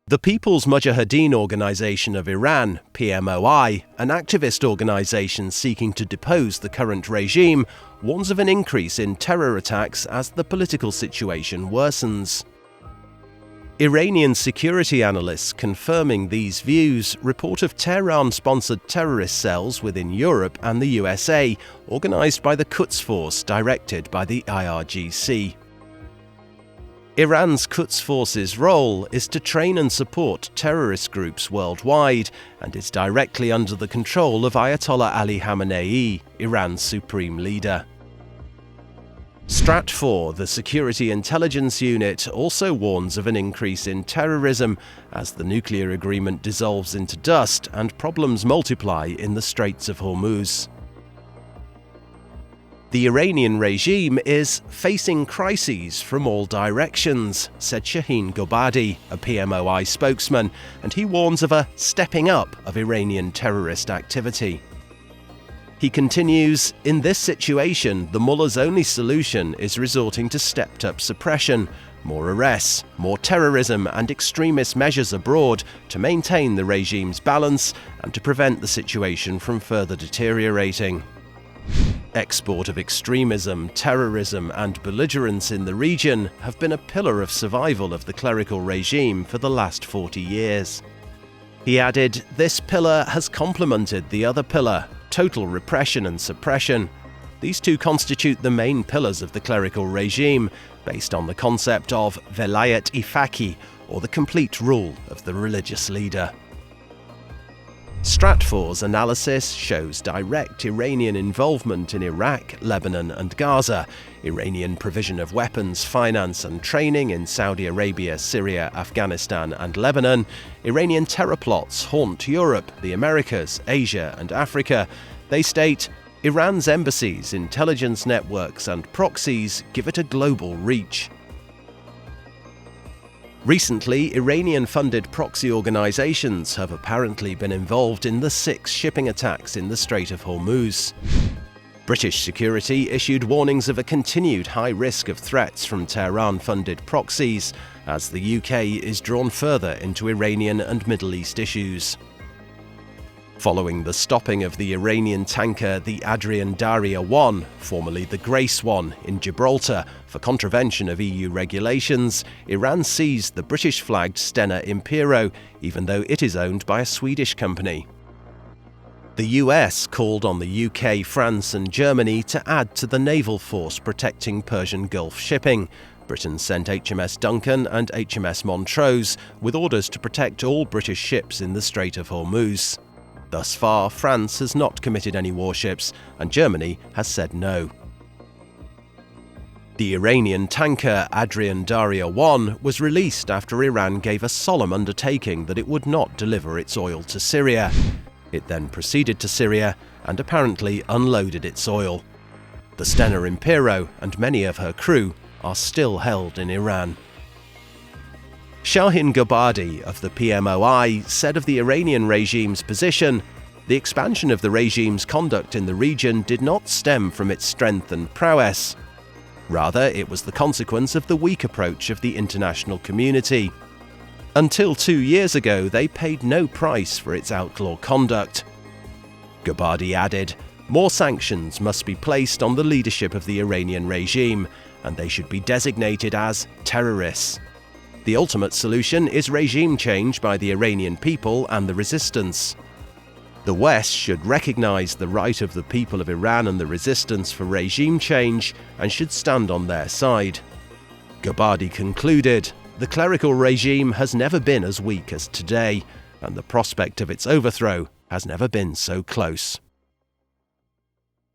The People's Mujahideen Organization of Iran, PMOI, an activist organization seeking to depose the current regime, warns of an increase in terror attacks as the political situation worsens. Iranian security analysts confirming these views report of Tehran-sponsored terrorist cells within Europe and the USA, organized by the Quds Force directed by the IRGC. Iran's Quds Force's role is to train and support terrorist groups worldwide and is directly under the control of Ayatollah Ali Khamenei, Iran's supreme leader. Stratfor, the security intelligence unit, also warns of an increase in terrorism as the nuclear agreement dissolves into dust and problems multiply in the Straits of Hormuz. The Iranian regime is facing crises from all directions, said Shaheen Gobadi, a PMOI spokesman, and he warns of a stepping up of Iranian terrorist activity. He continues, "In this situation, the mullah's only solution is resorting to stepped-up suppression, more arrests, more terrorism and extremist measures abroad to maintain the regime's balance and to prevent the situation from further deteriorating." Export of extremism, terrorism and belligerence in the region have been a pillar of survival of the clerical regime for the last 40 years. He added, "This pillar has complemented the other pillar, total repression and suppression. These two constitute the main pillars of the clerical regime, based on the concept of velayat-i-faqih, or the complete rule of the religious leader." Stratfor's analysis shows direct Iranian involvement in Iraq, Lebanon and Gaza, Iranian provision of weapons, finance and training in Saudi Arabia, Syria, Afghanistan and Lebanon. Iranian terror plots haunt Europe, the Americas, Asia and Africa. They state, Iran's embassies, intelligence networks and proxies give it a global reach. Recently, Iranian-funded proxy organizations have apparently been involved in the 6 shipping attacks in the Strait of Hormuz. British security issued warnings of a continued high risk of threats from Tehran-funded proxies, as the UK is drawn further into Iranian and Middle East issues. Following the stopping of the Iranian tanker the Adrian Darya 1, formerly the Grace 1, in Gibraltar for contravention of EU regulations, Iran seized the British-flagged Stena Impero, even though it is owned by a Swedish company. The US called on the UK, France and Germany to add to the naval force protecting Persian Gulf shipping. Britain sent HMS Duncan and HMS Montrose with orders to protect all British ships in the Strait of Hormuz. Thus far, France has not committed any warships, and Germany has said no. The Iranian tanker Adrian Darya 1 was released after Iran gave a solemn undertaking that it would not deliver its oil to Syria. It then proceeded to Syria and apparently unloaded its oil. The Stena Impero and many of her crew are still held in Iran. Shaheen Gobadi of the PMOI said of the Iranian regime's position, "The expansion of the regime's conduct in the region did not stem from its strength and prowess. Rather, it was the consequence of the weak approach of the international community. Until 2 years ago, they paid no price for its outlaw conduct." Gobadi added, "More sanctions must be placed on the leadership of the Iranian regime, and they should be designated as terrorists. The ultimate solution is regime change by the Iranian people and the resistance. The West should recognize the right of the people of Iran and the resistance for regime change and should stand on their side." Gobadi concluded, "The clerical regime has never been as weak as today, and the prospect of its overthrow has never been so close."